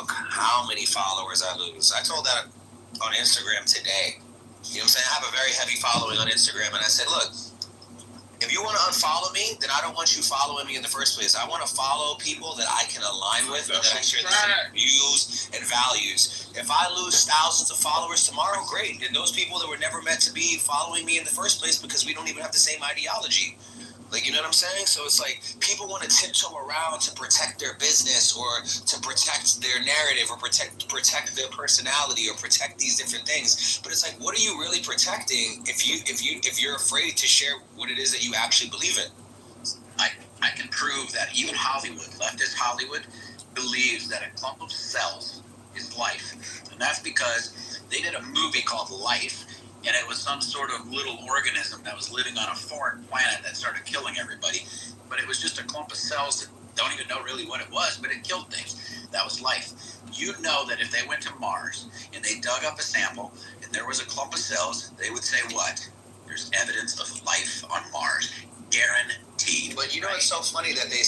fuck how many followers I lose. I told that on Instagram today. You know what I'm saying? I have a very heavy following on Instagram, and I said, look, if you want to unfollow me, then I don't want you following me in the first place. I want to follow people that I can align with and that I share the same views and values. If I lose thousands of followers tomorrow, great. And those people that were never meant to be following me in the first place because we don't even have the same ideology. Like, you know what I'm saying? So it's like people want to tiptoe around to protect their business or to protect their narrative or protect their personality or protect these different things. But it's like, what are you really protecting if you're afraid to share what it is that you actually believe in? I can prove that even Hollywood, leftist Hollywood, believes that a clump of cells is life. And that's because they did a movie called Life. And it was some sort of little organism that was living on a foreign planet that started killing everybody. But it was just a clump of cells that don't even know really what it was, but it killed things. That was life. You know that if they went to Mars and they dug up a sample and there was a clump of cells, they would say what? There's evidence of life on Mars. Guaranteed. But you know, it's so funny that they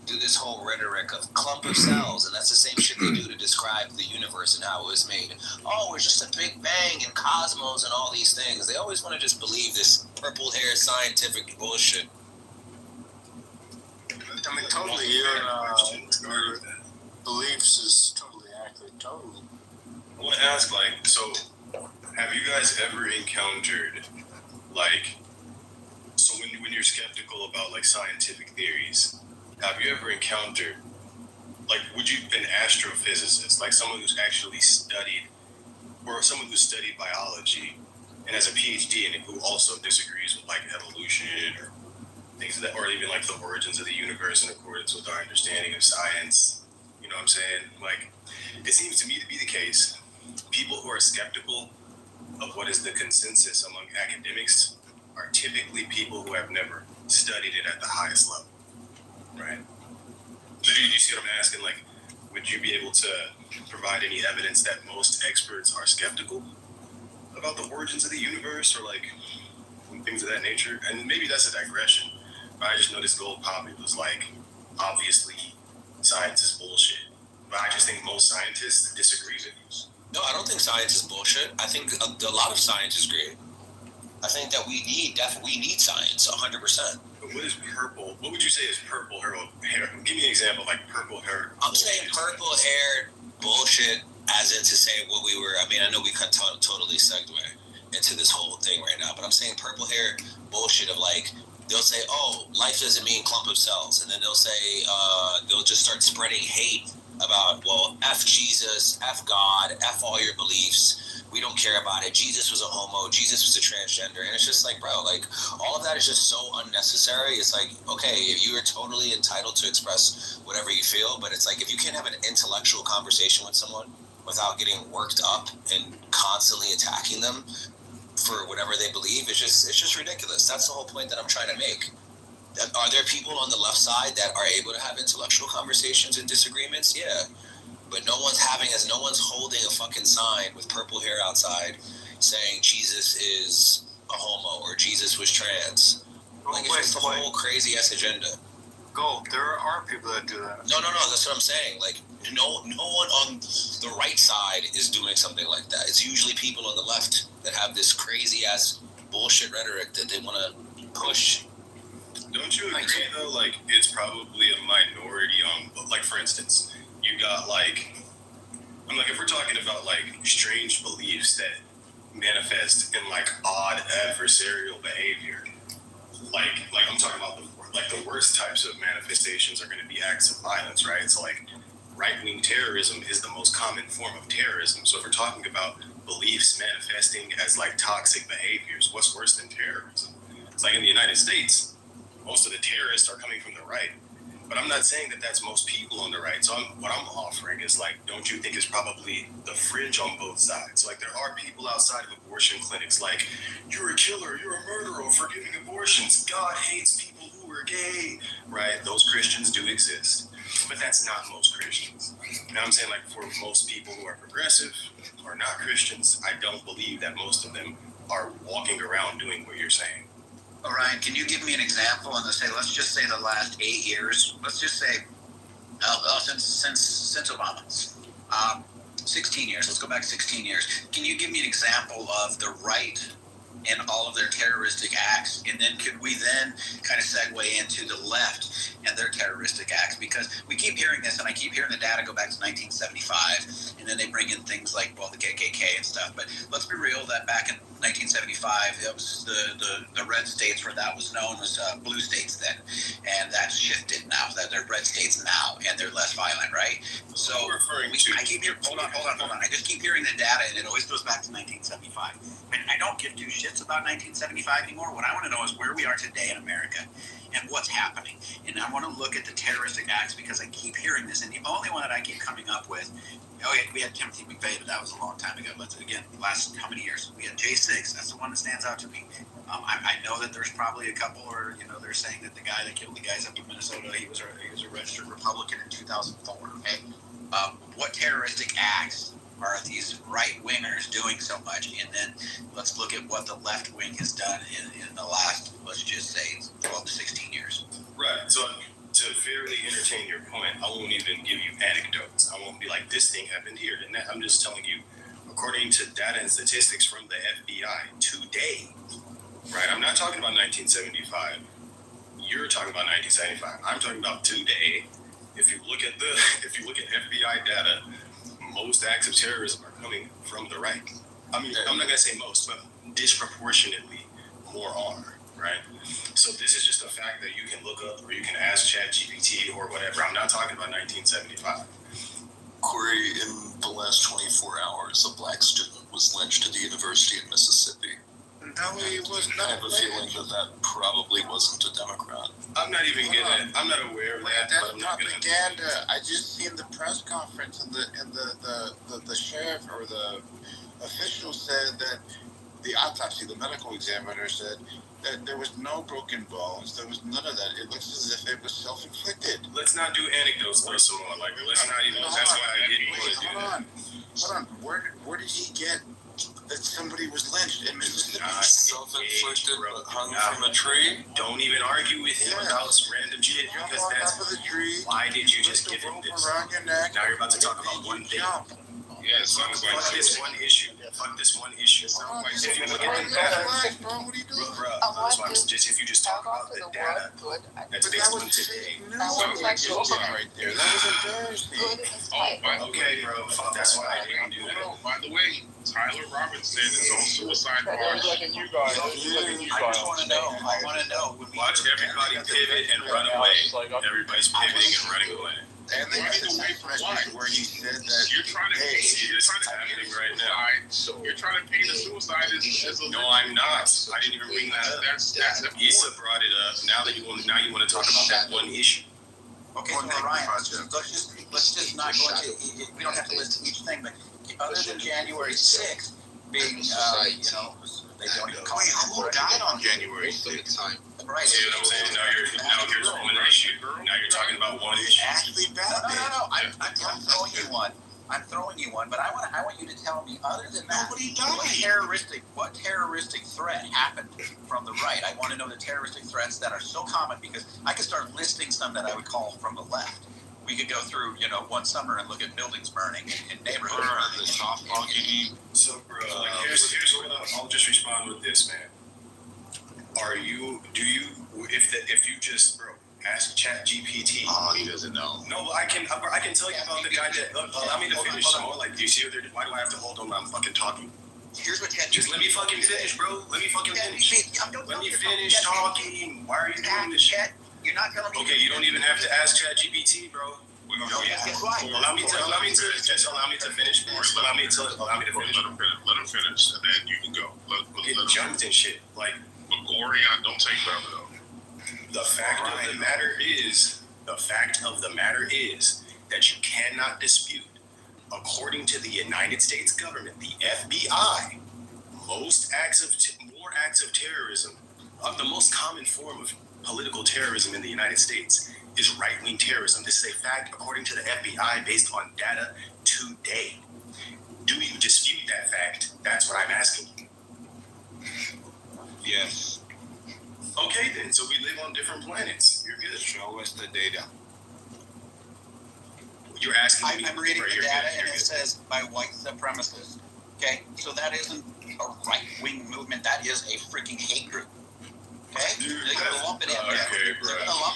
do this whole rhetoric of clump of cells, and that's the same shit they do to describe the universe and how it was made. Oh, we're just a big bang and cosmos and all these things. They always want to just believe this purple-haired scientific bullshit. I mean, totally, your beliefs is totally accurate, totally. I want to ask, like, so have you guys ever encountered, like, so when you're skeptical about like scientific theories, have you ever encountered, like, would you an astrophysicist, like someone who's actually studied, or someone who studied biology and has a PhD in it, who also disagrees with like evolution or things of that, or even like the origins of the universe in accordance with our understanding of science? You know what I'm saying? Like, it seems to me to be the case. People who are skeptical of what is the consensus among academics are typically people who have never studied it at the highest level, right? So do you see what I'm asking? Like, would you be able to provide any evidence that most experts are skeptical about the origins of the universe or like things of that nature? And maybe that's a digression, but I just noticed Gold Poppy was like, obviously science is bullshit, but I just think most scientists disagree with you. No, I don't think science is bullshit. I think a lot of science is great. I think that we need science 100%. But what is purple? What would you say is purple hair? Give me an example, like purple hair. I'm saying purple hair bullshit, as in to say what we were. I mean, I know we could totally segue into this whole thing right now, but I'm saying purple hair bullshit of like, they'll say, oh, life doesn't mean clump of cells, and then they'll say, they'll just start spreading hate about, well, F Jesus, F God, F all your beliefs. We don't care about it. Jesus was a homo. Jesus was a transgender. And it's just like, bro, like, all of that is just so unnecessary. It's like, okay, you are totally entitled to express whatever you feel, but it's like, if you can't have an intellectual conversation with someone without getting worked up and constantly attacking them for whatever they believe, it's just ridiculous. That's the whole point that I'm trying to make. Are there people on the left side that are able to have intellectual conversations and disagreements? Yeah. But no one's holding a fucking sign with purple hair outside saying Jesus is a homo or Jesus was trans. Like, it's just a whole crazy ass agenda. Gold, there are people that do that. No, that's what I'm saying. Like, no one on the right side is doing something like that. It's usually people on the left that have this crazy ass bullshit rhetoric that they want to push. Don't you agree though? Like, it's probably a minority on, like, for instance, you got like, I'm like, if we're talking about like strange beliefs that manifest in like odd adversarial behavior, like I'm talking about the worst types of manifestations are going to be acts of violence, right? So like right-wing terrorism is the most common form of terrorism. So if we're talking about beliefs manifesting as like toxic behaviors, what's worse than terrorism? It's like in the United States, most of the terrorists are coming from the right. But I'm not saying that that's most people on the right. So what I'm offering is like, don't you think it's probably the fringe on both sides? Like, there are people outside of abortion clinics like, you're a killer, you're a murderer for giving abortions. God hates people who are gay, right? Those Christians do exist. But that's not most Christians. And I'm saying, like, for most people who are progressive or not Christians, I don't believe that most of them are walking around doing what you're saying. All right, can you give me an example? And let's just say the last 8 years. Let's just say Since Obama. 16 years. Let's go back 16 years. Can you give me an example of the right and all of their terroristic acts, and then could we then kind of segue into the left and their terroristic acts? Because we keep hearing this, and I keep hearing the data go back to 1975, and then they bring in things like, well, the KKK and stuff. But let's be real, that back in 1975, it was the red states where that was known was blue states then, and that shifted now. That they're red states now, and they're less violent, right? So I keep hearing, hold on. I just keep hearing the data, and it always goes back to 1975. And I don't give two shits about 1975 anymore. What I want to know is where we are today in America and what's happening. And I want to look at the terroristic acts because I keep hearing this. And the only one that I keep coming up with, we had Timothy McVeigh, but that was a long time ago. But again, last how many years? We had J6. That's the one that stands out to me. I know that there's probably a couple, or they're saying that the guy that killed the guys up in Minnesota, he was a registered Republican in 2004. Okay, what terroristic acts are these right wingers doing so much? And then let's look at what the left wing has done in the last, let's just say, 12 to 16 years. Right. So to fairly entertain your point, I won't even give you anecdotes. I won't be like, this thing happened here and that. I'm just telling you, according to data and statistics from the FBI today, right? I'm not talking about 1975. You're talking about 1975. I'm talking about today. If you look at FBI data, most acts of terrorism are coming from the right. I mean, I'm not gonna say most, but disproportionately more are, right? So this is just a fact that you can look up, or you can ask ChatGPT or whatever. I'm not talking about 1975. Corey, in the last 24 hours, a black student was lynched at the University of Mississippi. No, he was not. I have a feeling that probably wasn't a Democrat. I'm not even I'm not aware of that. That's but I'm not propaganda. I just seen the press conference, and the sheriff or the official said that the autopsy, the medical examiner said that there was no broken bones. There was none of that. It looks as if it was self-inflicted. Let's not do anecdotes first of all. Like, let's not even. That's why I didn't want to do that. Hold on. Where did he get that somebody was lynched in Mississippi? Self-inflicted, but hung from a tree? Don't even argue with him about random shit, because that's top of the tree. why did you just give him this? Around your neck. Now you're about to talk about one thing. Yeah, Fuck this one issue. Fuck this one issue. If you look at the data, what are you doing? bro, that's why if you just talk about the data that's based on today. Right there. That was embarrassing. Okay, bro. That's why I didn't do that. By the way, Tyler Robinson is on suicide watch. I just want to know. I want to know. Watch everybody pivot and run away. Everybody's pivoting and running away. And then there's a message where he said that You're trying to paint happening right now. You're trying to paint a suicide as a No, I'm not. I didn't even bring that up. That's Issa brought it up. Now you want to talk about that one issue. Okay, so Ryan, let's just not go into. We don't have to list each thing, but other than January 6th being, they don't even call it. Who died on January 6th? Right. See what I'm saying? Now here's one issue. Now you're talking about one issue. Ashley Babbitt. No. I'm throwing you one. But I want you to tell me, other than that, what terroristic threat happened from the right? I want to know the terroristic threats that are so common, because I could start listing some that I would call from the left. We could go through, one summer and look at buildings burning and neighborhoods burning. The softball game. So, bro, here's what I'll just respond with this, man. If you just, bro, ask ChatGPT. Oh, he doesn't know. No, I can tell you about the guy that, allow me to finish. Like, do you see why do I have to hold on when I'm fucking talking? Here's what ChatGPT. Just let me fucking finish, bro. Let me fucking finish. Let me finish talking. Why are you doing this shit? You're not telling me. Okay, you don't even have to ask ChatGPT, bro. Allow me to finish. Allow me to finish. Let him finish, and then you can go. Getting jumped and shit. Like, Gorion, don't take forever though. the fact of the matter is that you cannot dispute, according to the United States government, the FBI, more acts of terrorism, the most common form of political terrorism in the United States is right-wing terrorism. This is a fact according to the FBI based on data today. Do you dispute that fact? That's what I'm asking you. Yes. Okay then, so we live on different planets. You're good. Show us the data. You're asking me. I'm reading for the your data, good, and your it good. says by white supremacists. Okay, so that isn't a right-wing movement. That is a freaking hate group. Okay, Dude, they're gonna lump it in there. okay, bro.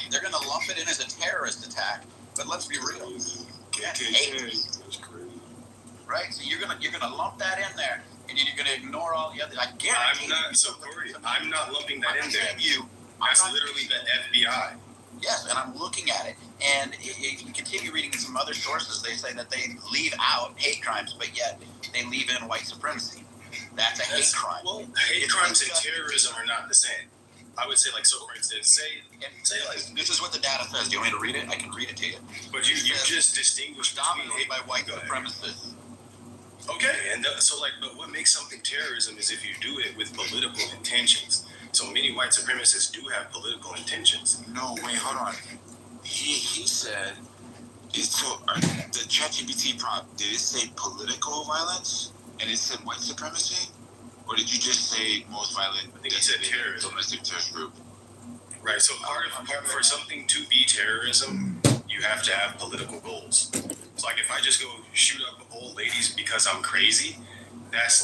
They're gonna lump it in as a terrorist attack. But let's be real. That's hate. That's crazy. Right? So you're gonna lump that in there, and you're gonna ignore all the other. I guarantee. I'm not. So Corey, I'm not lumping that in there. You. That's literally the FBI. Yes, and I'm looking at it, and if you continue reading some other sources, they say that they leave out hate crimes, but yet they leave in white supremacy. That's a hate crime. Well, hate crimes and terrorism are not the same. I would say, like, so for instance, say like, this is what the data says. Do you want me to read it? I can read it to you. but you just distinguish between Dominated by white supremacists. Okay, and so like, but what makes something terrorism is if you do it with political intentions. So many white supremacists do have political intentions. No, wait, hold on. He said, the ChatGPT prompt, did it say political violence? And it said white supremacy? Or did you just say most violent? I think he said terrorism. Domestic terrorist group. Right. So for something to be terrorism, you have to have political goals. So like, if I just go shoot up old ladies because I'm crazy, that's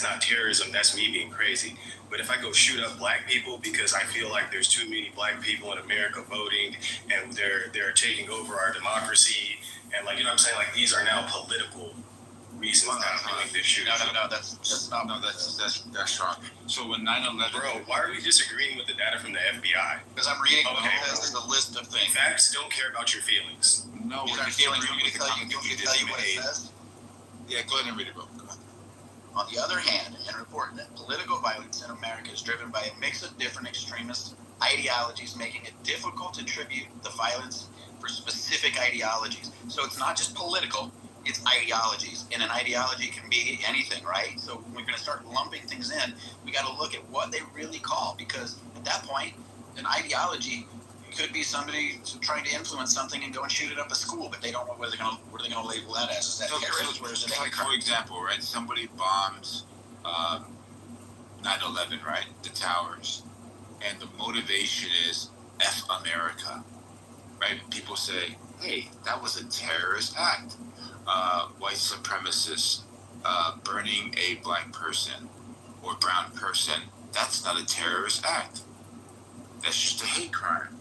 not terrorism. That's me being crazy. But if I go shoot up black people because I feel like there's too many black people in America voting and they're taking over our democracy, and like, you know what I'm saying, like, these are now political reasons that I'm doing this shoot. No, that's not. No, that's wrong. So when 9/11, Bro, why are we disagreeing with the data from the FBI? Because I'm reading. Okay. There's a list of things. Facts don't care about your feelings. no, These we're are feelings. You disagreeing want me with to the tell you? You want me to tell you what it made. says? Yeah, go ahead and read it, bro. Go ahead. On the other hand, and report that political violence in America is driven by a mix of different extremist ideologies, making it difficult to attribute the violence for specific ideologies. So it's not just political, it's ideologies. And an ideology can be anything, right? So when we're going to start lumping things in, we got to look at what they really call, because at that point, an ideology could be somebody trying to influence something and go and shoot it up a school, but they don't know what are they going to label that as. Is that terrorist or is it hate crime? For example, right? Somebody bombs 9/11, right? The towers, and the motivation is F America, right? People say, hey, that was a terrorist act. White supremacists burning a black person or brown person, that's not a terrorist act. That's just a hate crime.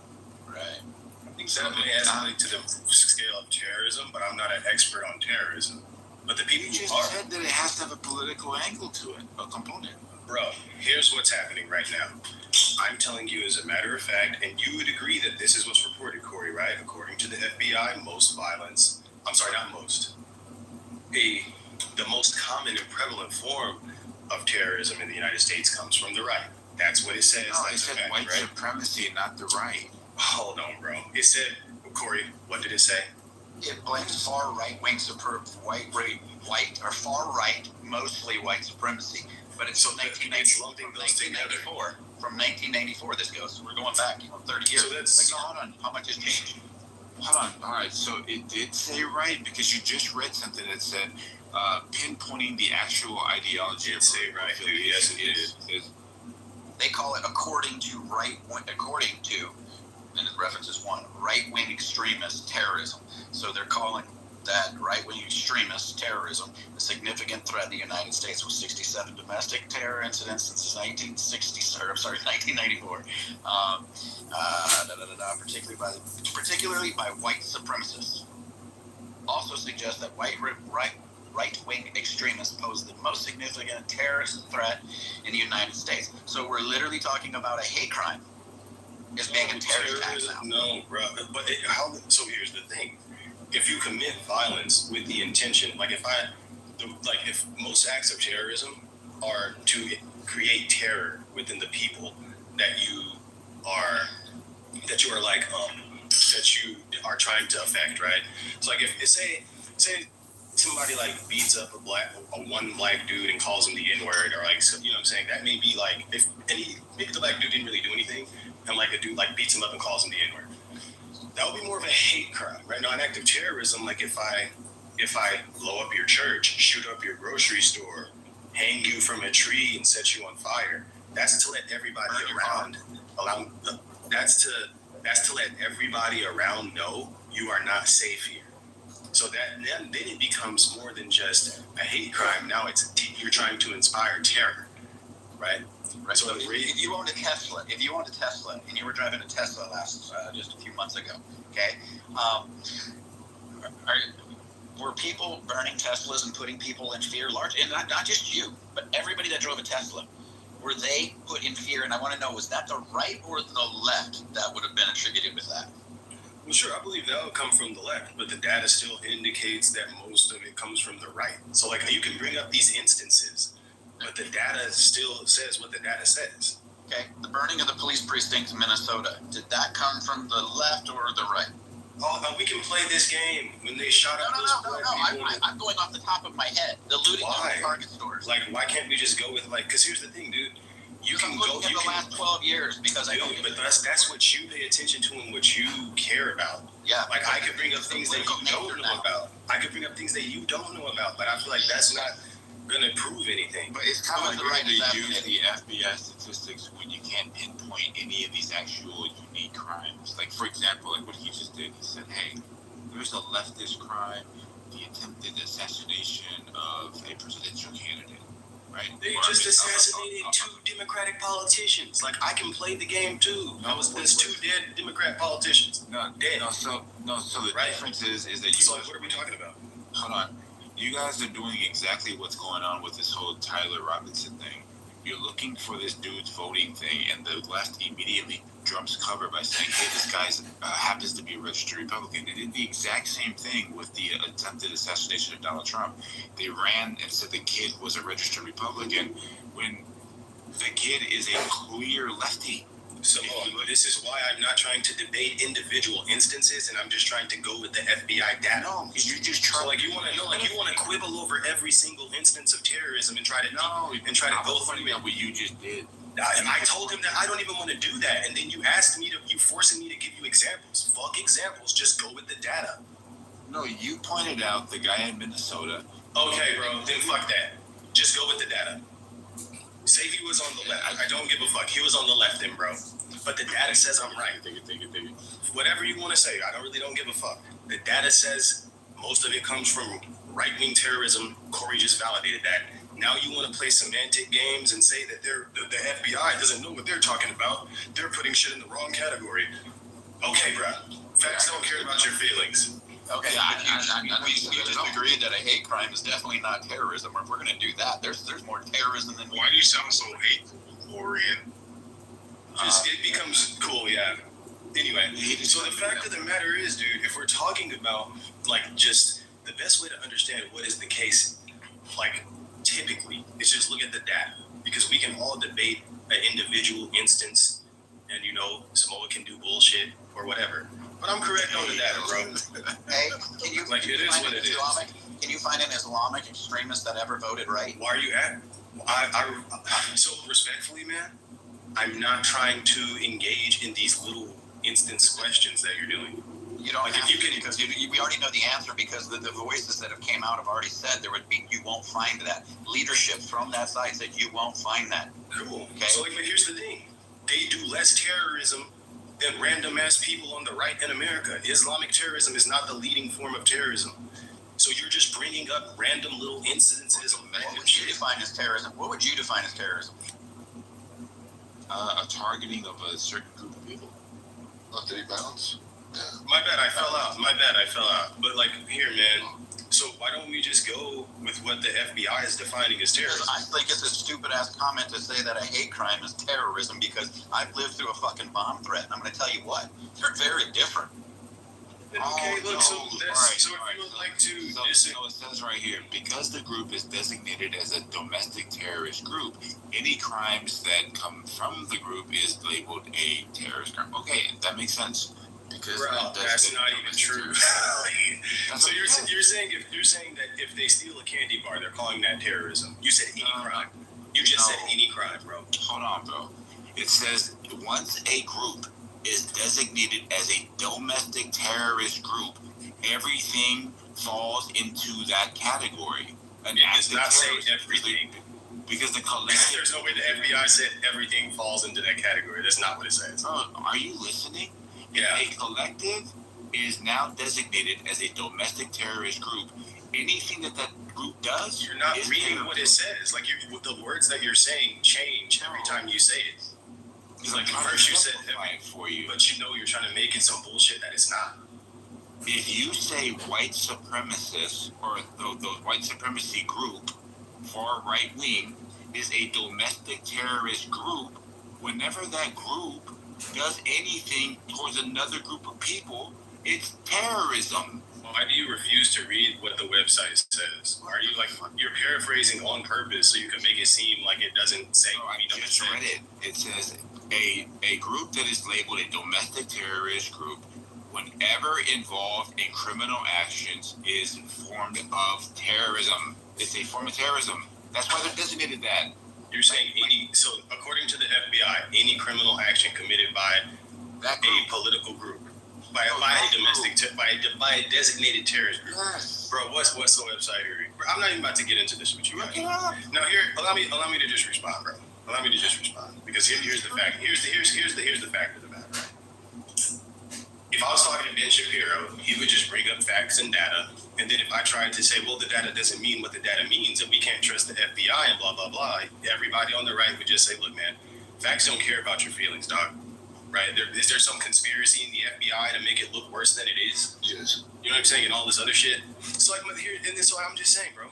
Right. I think that may escalate to the scale of terrorism, but I'm not an expert on terrorism. But the people You just who are, said that it has to have a political angle to it, a component. bro, here's what's happening right now. I'm telling you as a matter of fact, and you would agree that this is what's reported, Corey, right? According to the FBI, the most common and prevalent form of terrorism in the United States comes from the right. That's what it says. No, it That's said a fact, white right? supremacy, not the right. Hold on, bro. It said, Corey, what did it say? It blames far right wing far right, mostly white supremacy. But it's So from it's lumping those together. 1994. From 1994, this goes. So we're going back, 30 years. So that's- like, hold on. How much has changed? Hold on. All right. So it did say right because you just read something that said pinpointing the actual ideology. It did say right, dude. Yes, it did. They call it according to, and it references one, right-wing extremist terrorism. So they're calling that right-wing extremist terrorism a significant threat in the United States, with 67 domestic terror incidents since 1994. Particularly by white supremacists. Also suggests that right-wing extremists pose the most significant terrorist threat in the United States. So we're literally talking about a hate crime. It's being a terrorist act now. No, bro. But so here's the thing. If you commit violence with the intention, if most acts of terrorism are to create terror within the people that you are trying to affect, right? So if say somebody beats up a one black dude and calls him the N-word, or so, you know what I'm saying, that may be maybe the black dude didn't really do anything, and a dude beats him up and calls him the N-word. That would be more of a hate crime, right? Now, an act of terrorism, if I blow up your church, shoot up your grocery store, hang you from a tree and set you on fire, that's to let everybody that's to let everybody around know you are not safe here. So then it becomes more than just a hate crime. Now you're trying to inspire terror, right? Right. So if you owned a Tesla, and you were driving a Tesla just a few months ago, okay, were people burning Teslas and putting people in fear? And not just you, but everybody that drove a Tesla. Were they put in fear? And I want to know, was that the right or the left that would have been attributed with that? Well, sure, I believe that would come from the left, but the data still indicates that most of it comes from the right. So, like, you can bring up these instances, but the data still says what the data says. Okay, the burning of the police precinct in Minnesota, did that come from the left or the right? Oh, we can play this game when they shot up those black people. I'm going off the top of my head. The looting of the Target stores. Like, why can't we just go with, like, because here's the thing, dude. You can go in the last 12 years because but that's what you pay attention to and what you care about. Yeah. Like, I could bring up things that you don't know about. I could bring up things that you don't know about, but I feel like that's not gonna prove anything. But it's kind of like right to use the FBI statistics when you can't pinpoint any of these actual unique crimes. Like, for example, like what he just did, he said, hey, there's a leftist crime, the attempted assassination of a presidential candidate. Right? They just assassinated two Democratic politicians. Like, I can play the game too. There's two dead Democrat politicians. Dead. So the difference is that you. So what are we talking about? Hold on. You guys are doing exactly what's going on with this whole Tyler Robinson thing. You're looking for this dude's voting thing, and the left immediately jumps cover by saying, hey, this guy happens to be a registered Republican. They did the exact same thing with the attempted assassination of Donald Trump. They ran and said the kid was a registered Republican when the kid is a clear lefty. So this is why I'm not trying to debate individual instances, and I'm just trying to go with the FBI data. No, because you're just trying. So, like, you want to quibble over every single instance of terrorism and try to go through it. What you just did. And I told him that I don't even want to do that, and then you forcing me to give you examples. Fuck examples. Just go with the data. No, you pointed out the guy in Minnesota. Okay, bro. Then fuck that. Just go with the data. Say he was on the left. I don't give a fuck. He was on the left then, bro. But the data says I'm right. Take it. Whatever you want to say, I don't give a fuck. The data says most of it comes from right-wing terrorism. Corey just validated that. Now you want to play semantic games and say that the FBI doesn't know what they're talking about. They're putting shit in the wrong category. Okay, bro. Facts don't care about your feelings. Okay, we just agreed that a hate crime is definitely not terrorism. If we're going to do that, there's more terrorism than. Why do you sound so hateful, Orion? It becomes cool, yeah. Anyway, so the fact of the matter is, dude, if we're talking about, like, just the best way to understand what is the case, like, typically, is just look at the data. Because we can all debate an individual instance, and, Samoa can do bullshit or whatever. But I'm correct on the data, bro. Hey, can you it is what it is. Can you find an Islamic extremist that ever voted right? Why are you at? So respectfully, man, I'm not trying to engage in these little instance questions that you're doing. You don't have to, because we already know the answer, because the voices that have came out have already said you won't find that. Leadership from that side said you won't find that. Cool. Okay. So, but here's the thing. They do less terrorism than random ass people on the right in America. Islamic terrorism is not the leading form of terrorism. So you're just bringing up random little incidences of What would you define as terrorism? What would you define as terrorism? A targeting of a certain group of people. Did he bounce? Yeah. My bad, I fell out. But, like, here, man. So why don't we just go with what the FBI is defining as terrorism? I think it's a stupid ass comment to say that a hate crime is terrorism, because I've lived through a fucking bomb threat, and I'm going to tell you what, they're very different. Okay, look, so if you would like to So it says right here, because the group is designated as a domestic terrorist group, any crimes that come from the group is labeled a terrorist crime. Okay, that makes sense. Because that's not even true. So you're saying that if they steal a candy bar, they're calling that terrorism? You said any crime. You just said any crime, bro. Hold on, bro. It says once a group is designated as a domestic terrorist group, everything falls into that category. It does not say everything. Because the collective. There's no way the FBI said everything falls into that category. That's not what it says. Bro, are you listening? Yeah. A collective is now designated as a domestic terrorist group. Anything that group does, you're not reading what it says. Like the words that you're saying change every time you say it. It's like at first you said for you, but you know you're trying to make it some bullshit that it's not. If you say white supremacists or the white supremacy group, far right wing, is a domestic terrorist group, whenever that group does anything towards another group of people, it's terrorism. Why do you refuse to read what the website says? Are you like, you're paraphrasing on purpose so you can make it seem like it doesn't say? No, I just read it. It says a group that is labeled a domestic terrorist group, whenever involved in criminal actions, is formed of terrorism. It's a form of terrorism. That's why they're designated that. You're saying so according to the FBI, any criminal action committed by a political group, by a designated terrorist group. Yes. Bro, what's the website here? Bro, I'm not even about to get into this with you guys. Now here, allow me to just respond, bro. Allow me to just respond, because here's the fact. Here's the fact of the matter. If I was talking to Ben Shapiro, he would just bring up facts and data, and then if I tried to say, well, the data doesn't mean what the data means, and we can't trust the FBI and blah blah blah, everybody on the right would just say, look, man, facts don't care about your feelings, dog. Right? Is there some conspiracy in the FBI to make it look worse than it is? Yes. You know what I'm saying? And all this other shit. So like here, and this is what I'm just saying, bro.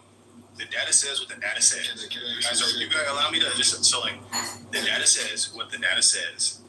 The data says what the data says. You guys allow me to just the data says what the data says.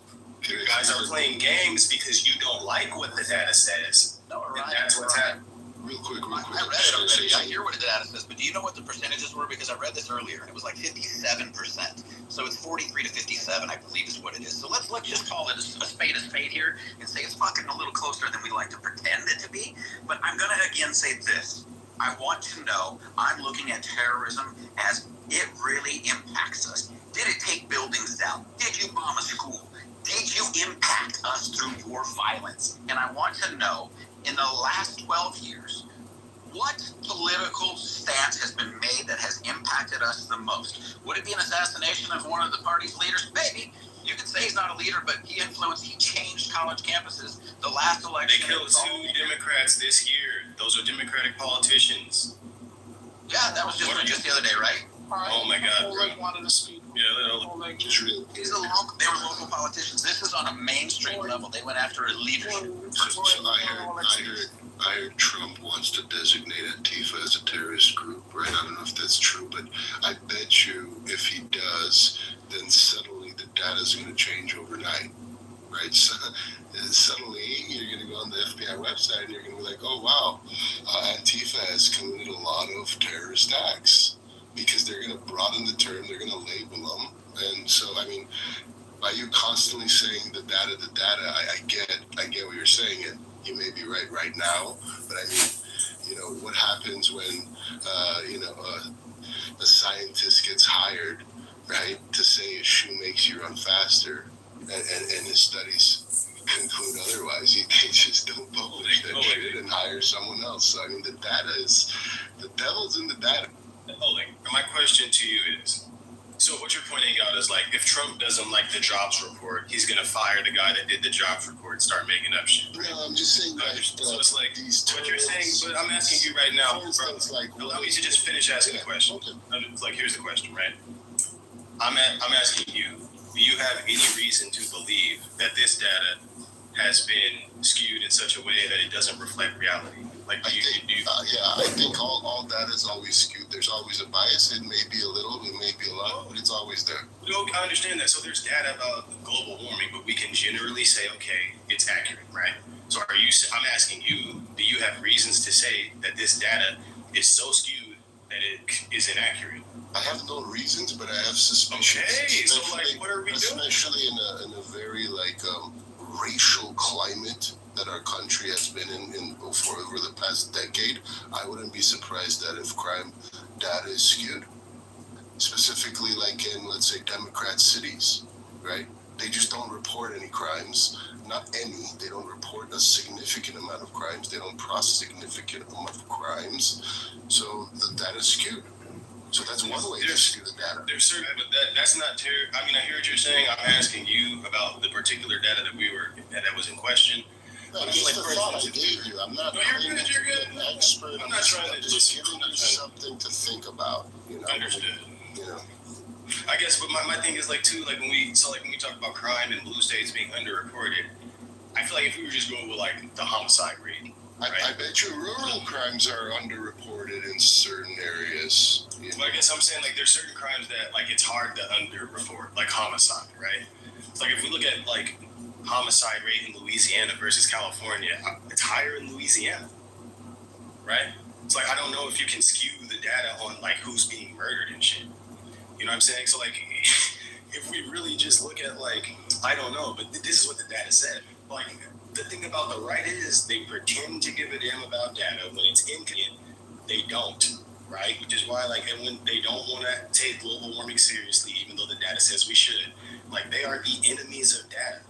You guys are playing games because you don't like what the data says. No, right. And that's what's happening. Real quick. I read it already. I hear what the data says, but do you know what the percentages were? Because I read this earlier, and it was like 57%. So it's 43 to 57, I believe, is what it is. So let's just call it a spade here, and say it's fucking a little closer than we like to pretend it to be. But I'm gonna again say this: I want to know. I'm looking at terrorism as it really impacts us. Did it take buildings down? Did you bomb a school? Did you impact us through your violence? And I want to know, in the last 12 years, what political stance has been made that has impacted us the most? Would it be an assassination of one of the party's leaders? Maybe. You could say he's not a leader, but he changed college campuses. The last election... They killed 2 Democrats this year. Those are Democratic politicians. Yeah, that was just the other day, right? Oh my God, bro. Wanted to speak. Yeah, They were local politicians. This is on a mainstream level. They went after a leadership. So I heard Trump wants to designate Antifa as a terrorist group, right? I don't know if that's true, but I bet you if he does, then suddenly the data is going to change overnight, right? So suddenly you're going to go on the FBI website and you're going to be like, oh, wow, Antifa has committed a lot of terrorist acts, because they're going to broaden the term, they're going to label them. And so, I mean, by you constantly saying the data, I get what you're saying, and you may be right now, but I mean, what happens when, a scientist gets hired, right, to say a shoe makes you run faster, and his studies conclude otherwise. They just don't publish that shit and hire someone else. So, I mean, the devil's in the data. My question to you is, so what you're pointing out is, like, if Trump doesn't like the jobs report, he's going to fire the guy that did the jobs report and start making up shit. Right? No, I'm just saying so it's like, what you're saying, but I'm asking you right now, bro, allow me to just finish asking the question. Okay. Like, here's the question, right? I'm asking you, do you have any reason to believe that this data has been skewed in such a way that it doesn't reflect reality? Like, I think all data is always skewed. There's always a bias. It may be a little, it may be a lot, but it's always there. I understand that. So there's data about global warming, but we can generally say, okay, it's accurate, right? So I'm asking you, do you have reasons to say that this data is so skewed that it is inaccurate? I have no reasons, but I have suspicions. Okay, so like, what are we doing? Especially in a very racial climate that our country has been in for over the past decade, I wouldn't be surprised that if crime data is skewed, specifically like in, let's say, Democrat cities, right? They just don't report any crimes, not any. They don't report a significant amount of crimes. They don't process a significant amount of crimes. So the data is skewed. So that's one way to skew the data. There's certain, but that's not terrible. I mean, I hear what you're saying. I'm asking you about the particular data that was in question. No, just the thought I gave you. I'm not No, you're good. You're good. an expert. I'm not trying to just giving you something to think about. You know. Understood. You know. I guess, but my thing is like too, like when we talk about crime in blue states being underreported, I feel like if we were just going with like the homicide rate, right? I bet you rural crimes are underreported in certain areas. You know? Well, I guess I'm saying like there's certain crimes that like it's hard to underreport, like homicide, right? It's like if we look at like homicide rate in Louisiana versus California, it's higher in Louisiana, right? It's like I don't know if you can skew the data on like who's being murdered and shit. You know what I'm saying? So like, if we really just look at like, I don't know, but this is what the data said. Like, the thing about the right is they pretend to give a damn about data when it's inconvenient. They don't, right? Which is why like, and when they don't want to take global warming seriously, even though the data says we should, like they are the enemies of data.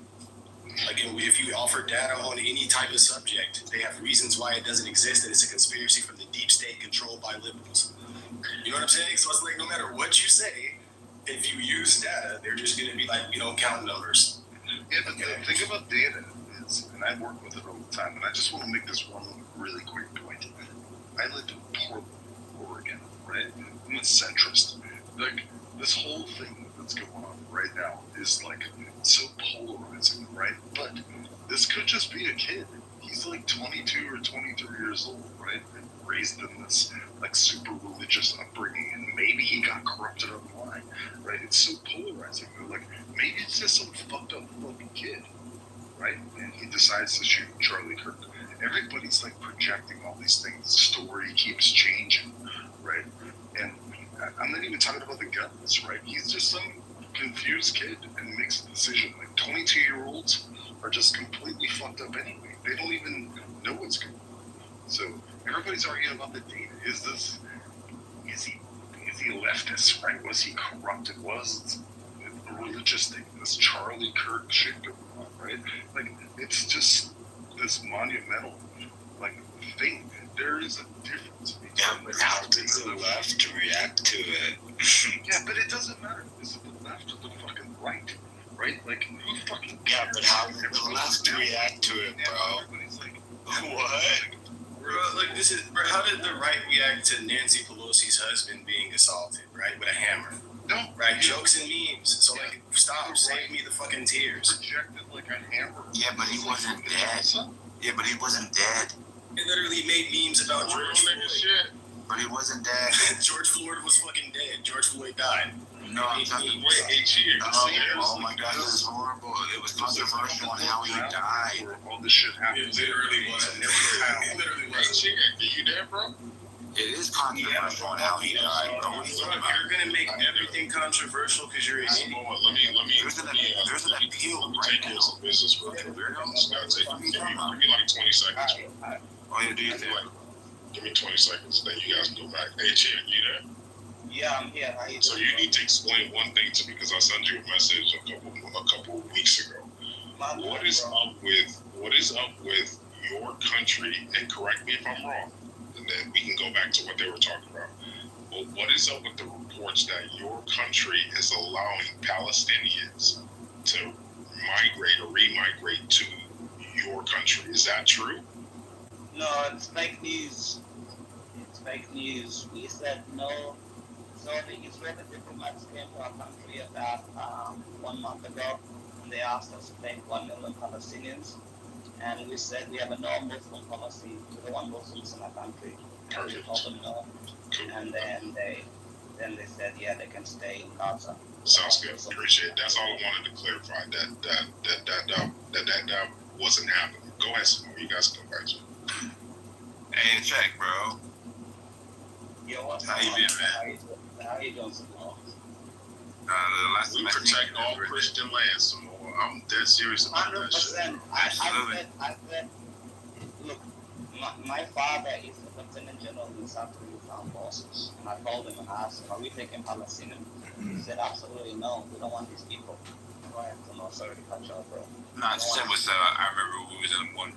Like if you offer data on any type of subject, they have reasons why it doesn't exist, and it's a conspiracy from the deep state controlled by liberals. You know what I'm saying? So it's like no matter what you say, if you use data, they're just going to be like, we don't count numbers. Yeah, but the thing about data is, and I work with it all the time, and I just want to make this one really quick point. I lived in Portland, Oregon, right? I'm a centrist. Like, this whole thing that's going on right now is like so polarizing, right? But this could just be a kid. He's like 22 or 23 years old, right? And raised in this like super religious upbringing, and maybe he got corrupted online, right? It's so polarizing. Like maybe it's just some fucked up fucking kid, right? And he decides to shoot Charlie Kirk. Everybody's like projecting all these things. The story keeps changing, right? And I'm not even talking about the guns, right? He's just some confused kid and makes a decision. Like 22-year-olds are just completely fucked up anyway. They don't even know what's going on. So everybody's arguing about the data. Is he leftist, right? Was he corrupted? Was it a religious thing? This Charlie Kirk shit going on, right? Like it's just this monumental like thing. There is a difference between How does the left react to it? yeah, but it doesn't matter. Is it the left or the fucking right? Right? Like who fucking cares? Yeah, but how does the left react to it, bro? Everybody's like, What? Bro, like this is, bro, how did the right react to Nancy Pelosi's husband being assaulted, right, with a hammer? no, Right, jokes and memes. So like, stop, save me the fucking tears. projected like a hammer. Yeah, but he wasn't dead. Yeah, but he wasn't dead. It literally made memes about George Floyd. Shit. But he wasn't dead. George Floyd was fucking dead. George Floyd died. No, I'm talking Wait, hey, cheers. Oh my god, this is horrible. It was controversial on how he died. All this shit happened. It literally was. It literally Hey, was. Chicken, are you there, bro? It is controversial on how he died, bro. What are you Look, talking about? you're gonna make everything controversial because you're an idiot. Let me There's an appeal let me right take care now. of some business real quick. It's gonna take give me like 20 seconds. Man. Oh, yeah, do you think? Give me 20 seconds, then you guys go back. Hey, Chicken, you there? Yeah, I'm here. How you So doing? you need to explain one thing to me because I sent you a message a couple of weeks ago. What is up with your country? And correct me if I'm wrong, and then we can go back to what they were talking about. But what is up with the reports that your country is allowing Palestinians to migrate or remigrate to your country? Is that true? No, it's fake news. It's fake news. We said no. So the Israeli diplomats came to our country about 1 month ago, and they asked us to take 1 million Palestinians. And we said we have a no-Muslim policy. We don't want Muslims in our country. And we told them no. Cool. And then they said, yeah, they can stay in Gaza. Sounds good. Appreciate it. That's all I wanted to clarify. That wasn't happening. Go ahead, Simone. You guys can go back to it. Hey, check, bro. Yo, what's How you up? been, man? How you doing, Simone? The last We time I protect seen all you, Christian land, Simone. I'm dead serious about that shit. 100%. Absolutely. I said, look, my father is the Lieutenant General in South Korea's armed forces. And I called him and asked him, are we taking Palestinians? He said, absolutely no. We don't want these people. Go ahead. I'm sorry to cut you off, bro. No, I just said was I remember we was in one room.